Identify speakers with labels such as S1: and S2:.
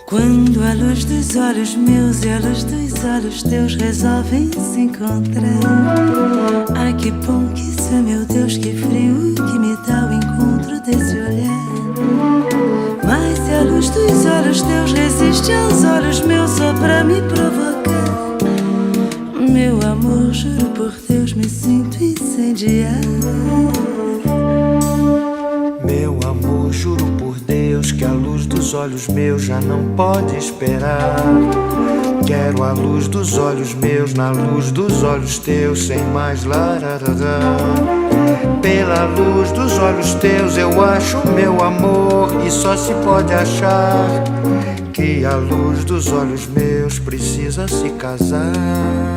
S1: Quando a luz dos olhos meus e a luz dos olhos teus resolvem se encontrar. Ai que bom que isso é, meu Deus, que frio que me dá o encontro desse olhar. Mas se a luz dos olhos teus resiste aos olhos meus só pra me provocar, meu amor, juro por Deus, me sinto incendiar.
S2: Meu amor, juro por Deus que a luz dos olhos meus já não pode esperar. Quero a luz dos olhos meus na luz dos olhos teus, sem mais lararará. Pela luz dos olhos teus eu acho meu amor, e só se pode achar que a luz dos olhos meus precisa se casar.